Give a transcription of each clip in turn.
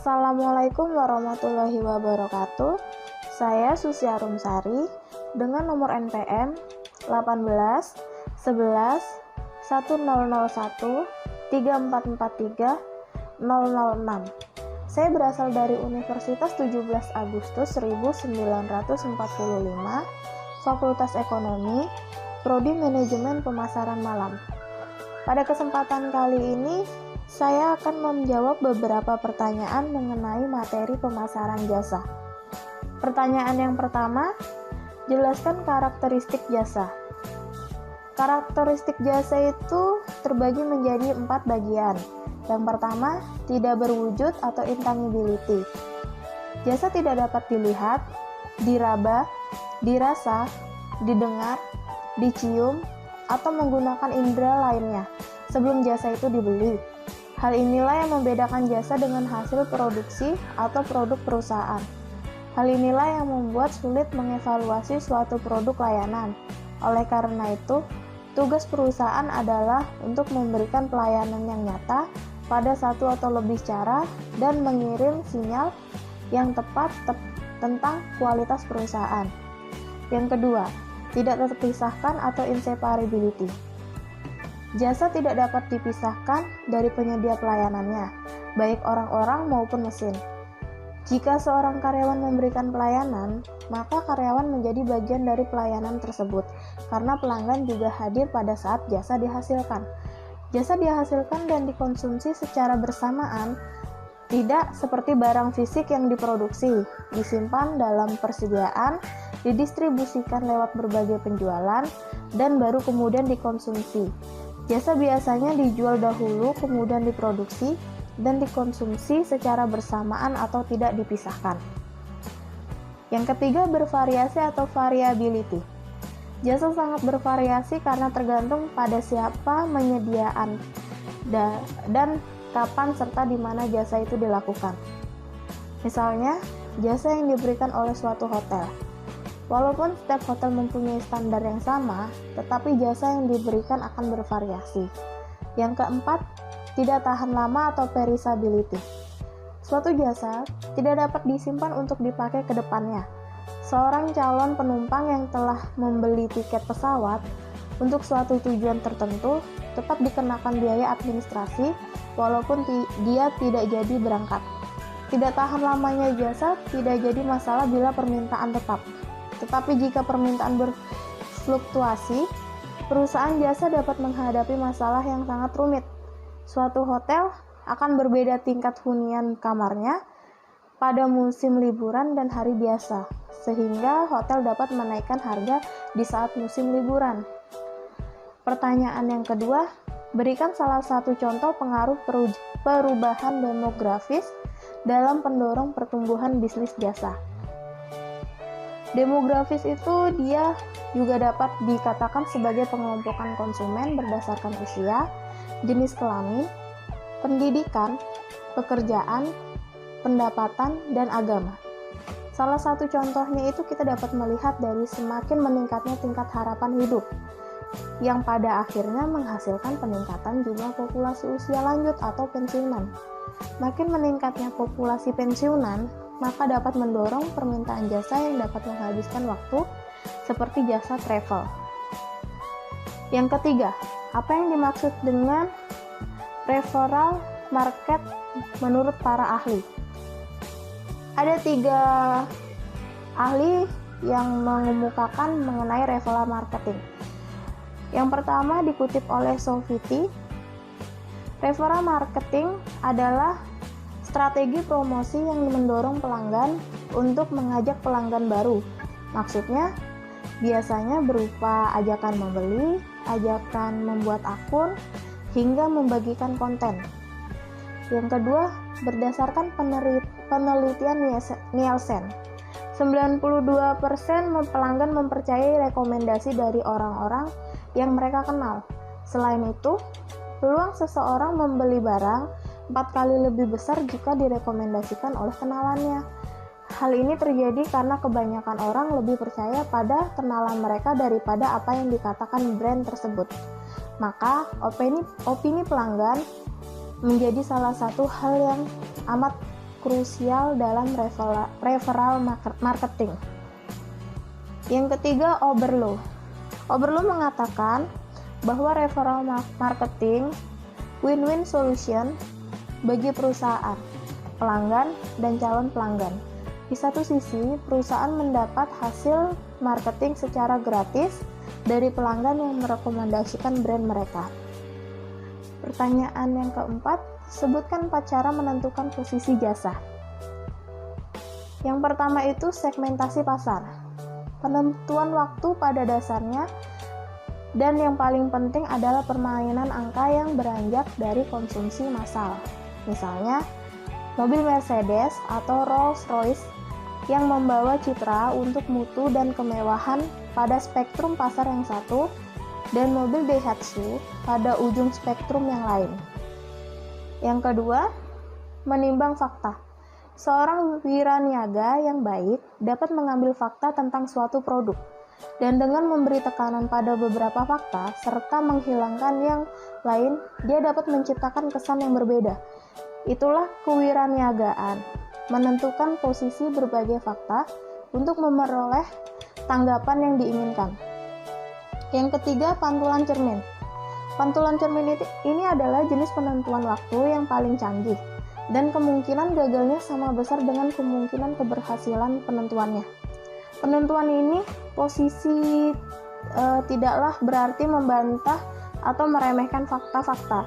Assalamualaikum warahmatullahi wabarakatuh. Saya Susi Arumsari dengan nomor NPM 18 11 1001 3443 006. Saya berasal dari Universitas 17 Agustus 1945, Fakultas Ekonomi, Prodi Manajemen Pemasaran Malam. Pada kesempatan kali ini, saya akan menjawab beberapa pertanyaan mengenai materi pemasaran jasa. Pertanyaan yang pertama, jelaskan karakteristik jasa. Karakteristik jasa itu terbagi menjadi 4 bagian. Yang pertama, tidak berwujud atau intangibility. Jasa tidak dapat dilihat, diraba, dirasa, didengar, dicium, atau menggunakan indera lainnya sebelum jasa itu dibeli. Hal inilah yang membedakan jasa dengan hasil produksi atau produk perusahaan. Hal inilah yang membuat sulit mengevaluasi suatu produk layanan. Oleh karena itu, tugas perusahaan adalah untuk memberikan pelayanan yang nyata pada satu atau lebih cara dan mengirim sinyal yang tepat tentang kualitas perusahaan. Yang kedua, tidak terpisahkan atau inseparability. Jasa tidak dapat dipisahkan dari penyedia pelayanannya, baik orang-orang maupun mesin. Jika seorang karyawan memberikan pelayanan, maka karyawan menjadi bagian dari pelayanan tersebut, karena pelanggan juga hadir pada saat jasa dihasilkan. Jasa dihasilkan dan dikonsumsi secara bersamaan, tidak seperti barang fisik yang diproduksi, disimpan dalam persediaan, didistribusikan lewat berbagai penjualan, dan baru kemudian dikonsumsi. Jasa biasanya dijual dahulu, kemudian diproduksi, dan dikonsumsi secara bersamaan atau tidak dipisahkan. Yang ketiga, bervariasi atau variability. Jasa sangat bervariasi karena tergantung pada siapa menyediaan dan kapan serta di mana jasa itu dilakukan. Misalnya, jasa yang diberikan oleh suatu hotel. Walaupun setiap hotel mempunyai standar yang sama, tetapi jasa yang diberikan akan bervariasi. Yang keempat, tidak tahan lama atau perishability. Suatu jasa tidak dapat disimpan untuk dipakai ke depannya. Seorang calon penumpang yang telah membeli tiket pesawat untuk suatu tujuan tertentu tetap dikenakan biaya administrasi walaupun dia tidak jadi berangkat. Tidak tahan lamanya jasa tidak jadi masalah bila permintaan tetap. Tetapi jika permintaan berfluktuasi, perusahaan jasa dapat menghadapi masalah yang sangat rumit. Suatu hotel akan berbeda tingkat hunian kamarnya pada musim liburan dan hari biasa, sehingga hotel dapat menaikkan harga di saat musim liburan. Pertanyaan yang kedua, berikan salah satu contoh pengaruh perubahan demografis dalam pendorong pertumbuhan bisnis jasa. Demografis itu dia juga dapat dikatakan sebagai pengelompokan konsumen berdasarkan usia, jenis kelamin, pendidikan, pekerjaan, pendapatan, dan agama. Salah satu contohnya itu kita dapat melihat dari semakin meningkatnya tingkat harapan hidup, yang pada akhirnya menghasilkan peningkatan jumlah populasi usia lanjut atau pensiunan. Makin meningkatnya populasi pensiunan, maka dapat mendorong permintaan jasa yang dapat menghabiskan waktu, seperti jasa travel. Yang ketiga, apa yang dimaksud dengan referral market menurut para ahli? Ada 3 ahli yang mengemukakan mengenai referral marketing. Yang pertama dikutip oleh Sofiti, referral marketing adalah strategi promosi yang mendorong pelanggan untuk mengajak pelanggan baru. Maksudnya, biasanya berupa ajakan membeli, ajakan membuat akun, hingga membagikan konten. Yang kedua, berdasarkan penelitian Nielsen, 92% pelanggan mempercayai rekomendasi dari orang-orang yang mereka kenal. Selain itu, peluang seseorang membeli barang 4 kali lebih besar jika direkomendasikan oleh kenalannya. Hal ini terjadi karena kebanyakan orang lebih percaya pada kenalan mereka daripada apa yang dikatakan brand tersebut. Maka, opini pelanggan menjadi salah satu hal yang amat krusial dalam referral marketing. Yang ketiga, Oberlo. Oberlo mengatakan bahwa referral marketing win-win solution bagi perusahaan, pelanggan, dan calon pelanggan. Di satu sisi, perusahaan mendapat hasil marketing secara gratis dari pelanggan yang merekomendasikan brand mereka. Pertanyaan yang keempat, sebutkan 4 cara menentukan posisi jasa. Yang pertama itu segmentasi pasar. Penentuan waktu pada dasarnya, dan yang paling penting adalah permainan angka yang beranjak dari konsumsi massal. Misalnya, mobil Mercedes atau Rolls-Royce yang membawa citra untuk mutu dan kemewahan pada spektrum pasar yang satu, dan mobil Daihatsu pada ujung spektrum yang lain. Yang kedua, menimbang fakta. Seorang wiraniaga yang baik dapat mengambil fakta tentang suatu produk, dan dengan memberi tekanan pada beberapa fakta serta menghilangkan yang lain, dia dapat menciptakan kesan yang berbeda. Itulah kewiraniagaan, menentukan posisi berbagai fakta untuk memperoleh tanggapan yang diinginkan. Yang ketiga, pantulan cermin. Pantulan cermin ini adalah jenis penentuan waktu yang paling canggih, dan kemungkinan gagalnya sama besar dengan kemungkinan keberhasilan penentuannya. Penentuan ini posisi tidaklah berarti membantah atau meremehkan fakta-fakta,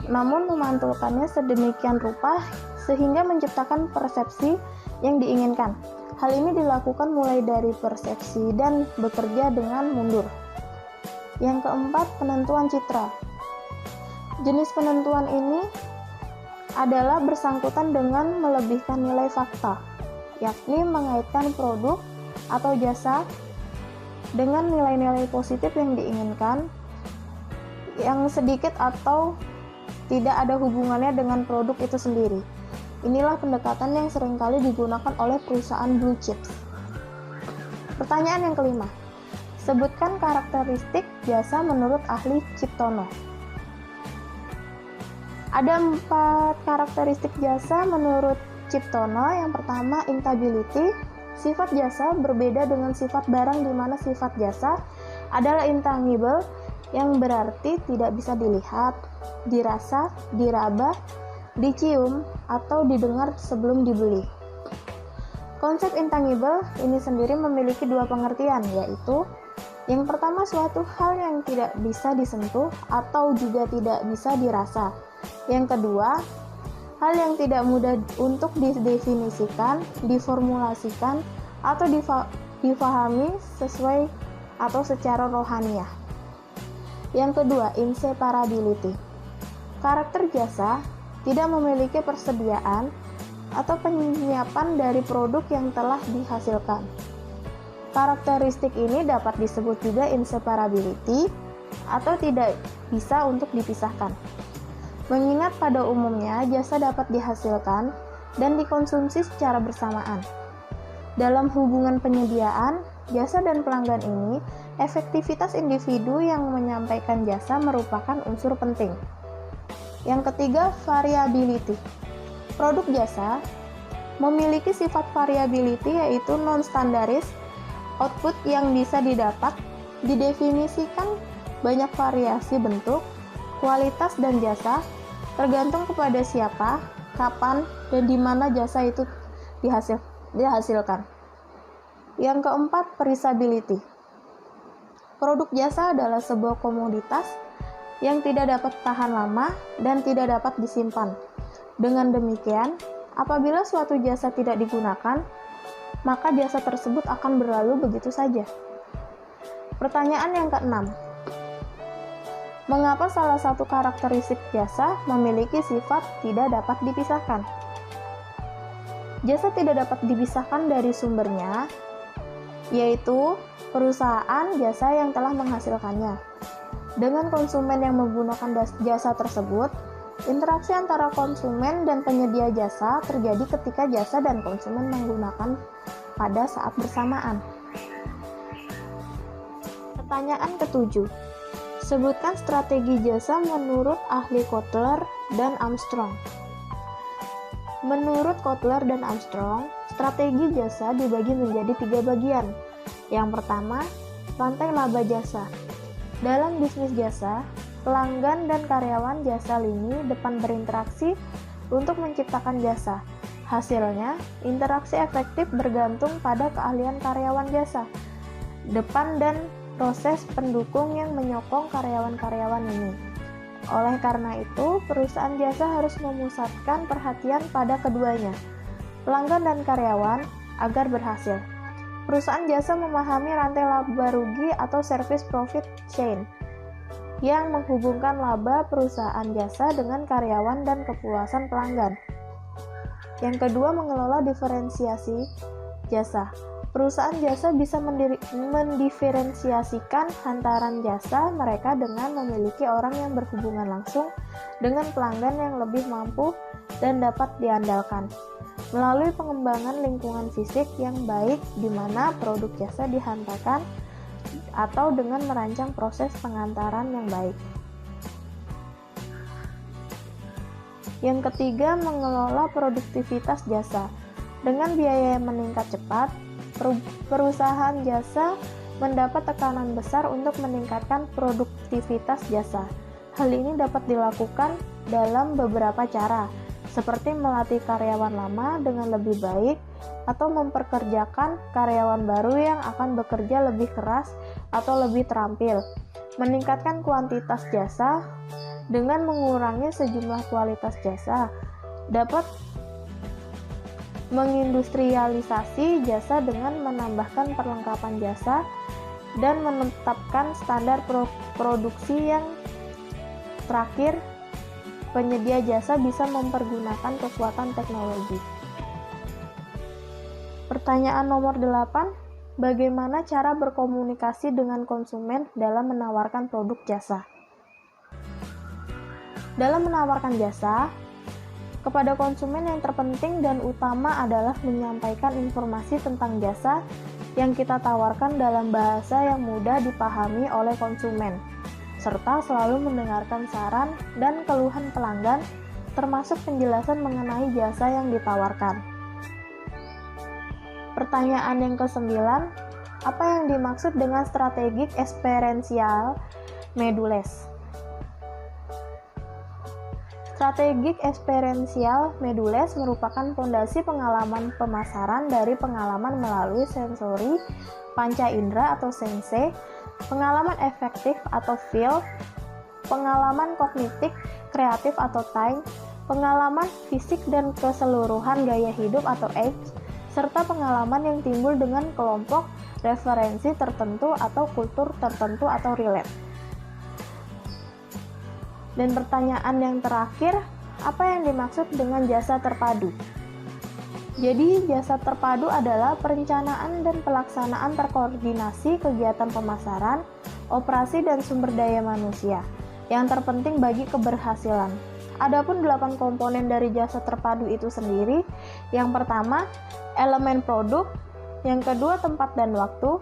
namun memantulkannya sedemikian rupa sehingga menciptakan persepsi yang diinginkan. Hal ini dilakukan mulai dari persepsi dan bekerja dengan mundur. Yang keempat, penentuan citra. Jenis penentuan ini adalah bersangkutan dengan melebihkan nilai fakta, yakni mengaitkan produk atau jasa dengan nilai-nilai positif yang diinginkan, yang sedikit atau tidak ada hubungannya dengan produk itu sendiri. Inilah pendekatan yang seringkali digunakan oleh perusahaan blue chips. Pertanyaan yang kelima, sebutkan karakteristik jasa menurut ahli Ciptono. Ada 4 karakteristik jasa menurut Ciptono. Yang pertama, intability. Sifat jasa berbeda dengan sifat barang, di mana sifat jasa adalah intangible, yang berarti tidak bisa dilihat, dirasa, diraba, dicium, atau didengar sebelum dibeli. Konsep intangible ini sendiri memiliki 2 pengertian, yaitu yang pertama, suatu hal yang tidak bisa disentuh atau juga tidak bisa dirasa. Yang kedua, hal yang tidak mudah untuk didefinisikan, diformulasikan, atau difahami sesuai atau secara rohaniah. Yang kedua, inseparability. Karakter jasa tidak memiliki persediaan atau penyiapan dari produk yang telah dihasilkan. Karakteristik ini dapat disebut juga inseparability atau tidak bisa untuk dipisahkan. Mengingat pada umumnya jasa dapat dihasilkan dan dikonsumsi secara bersamaan. Dalam hubungan penyediaan, jasa dan pelanggan ini, efektivitas individu yang menyampaikan jasa merupakan unsur penting. Yang ketiga, variability. Produk jasa memiliki sifat variability, yaitu non-standaris. Output yang bisa didapat didefinisikan banyak variasi bentuk, kualitas, dan jasa, tergantung kepada siapa, kapan, dan di mana jasa itu dihasilkan. Yang keempat, perishability. Produk jasa adalah sebuah komoditas yang tidak dapat tahan lama dan tidak dapat disimpan. Dengan demikian, apabila suatu jasa tidak digunakan, maka jasa tersebut akan berlalu begitu saja. Pertanyaan yang keenam, mengapa salah satu karakteristik jasa memiliki sifat tidak dapat dipisahkan? Jasa tidak dapat dipisahkan dari sumbernya, yaitu perusahaan jasa yang telah menghasilkannya. Dengan konsumen yang menggunakan jasa tersebut, interaksi antara konsumen dan penyedia jasa terjadi ketika jasa dan konsumen menggunakan pada saat bersamaan. Pertanyaan ketujuh, sebutkan strategi jasa menurut ahli Kotler dan Armstrong. Menurut Kotler dan Armstrong, strategi jasa dibagi menjadi 3 bagian. Yang pertama, rantai laba jasa. Dalam bisnis jasa, pelanggan dan karyawan jasa lini depan berinteraksi untuk menciptakan jasa. Hasilnya, interaksi efektif bergantung pada keahlian karyawan jasa depan dan proses pendukung yang menyokong karyawan-karyawan ini. Oleh karena itu, perusahaan jasa harus memusatkan perhatian pada keduanya, pelanggan dan karyawan, agar berhasil. Perusahaan jasa memahami rantai laba rugi atau service profit chain yang menghubungkan laba perusahaan jasa dengan karyawan dan kepuasan pelanggan. Yang kedua, mengelola diferensiasi jasa. Perusahaan jasa bisa mendiferensiasikan hantaran jasa mereka dengan memiliki orang yang berhubungan langsung dengan pelanggan yang lebih mampu dan dapat diandalkan, melalui pengembangan lingkungan fisik yang baik di mana produk jasa dihantarkan atau dengan merancang proses pengantaran yang baik. Yang ketiga, mengelola produktivitas jasa. Dengan biaya yang meningkat cepat, perusahaan jasa mendapat tekanan besar untuk meningkatkan produktivitas jasa. Hal ini dapat dilakukan dalam beberapa cara, seperti melatih karyawan lama dengan lebih baik atau memperkerjakan karyawan baru yang akan bekerja lebih keras atau lebih terampil. Meningkatkan kuantitas jasa dengan mengurangi sejumlah kualitas jasa. Dapat mengindustrialisasi jasa dengan menambahkan perlengkapan jasa dan menetapkan standar produksi yang terakhir. Penyedia jasa bisa mempergunakan kekuatan teknologi. Pertanyaan nomor 8, bagaimana cara berkomunikasi dengan konsumen dalam menawarkan produk jasa? Dalam menawarkan jasa, kepada konsumen yang terpenting dan utama adalah menyampaikan informasi tentang jasa yang kita tawarkan dalam bahasa yang mudah dipahami oleh konsumen, serta selalu mendengarkan saran dan keluhan pelanggan, termasuk penjelasan mengenai jasa yang ditawarkan. Pertanyaan yang ke-9, apa yang dimaksud dengan strategic experiential modules? Strategic experiential modules merupakan fondasi pengalaman pemasaran dari pengalaman melalui sensori panca indera atau sense, pengalaman efektif atau feel, pengalaman kognitif kreatif atau time, pengalaman fisik dan keseluruhan gaya hidup atau age, serta pengalaman yang timbul dengan kelompok referensi tertentu atau kultur tertentu atau relate. Dan pertanyaan yang terakhir, apa yang dimaksud dengan jasa terpadu? Jadi, jasa terpadu adalah perencanaan dan pelaksanaan terkoordinasi kegiatan pemasaran, operasi, dan sumber daya manusia yang terpenting bagi keberhasilan. Adapun 8 komponen dari jasa terpadu itu sendiri, yang pertama, elemen produk, yang kedua, tempat dan waktu,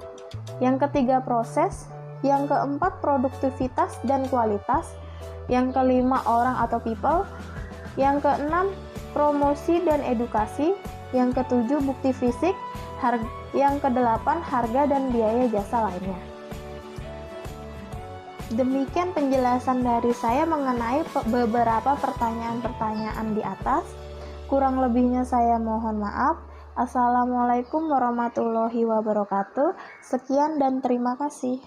yang ketiga, proses, yang keempat, produktivitas dan kualitas, yang kelima, orang atau people, yang keenam, promosi dan edukasi, yang ketujuh, bukti fisik, yang kedelapan, harga dan biaya jasa lainnya. Demikian penjelasan dari saya mengenai beberapa pertanyaan-pertanyaan di atas. Kurang lebihnya saya mohon maaf. Assalamualaikum warahmatullahi wabarakatuh. Sekian dan terima kasih.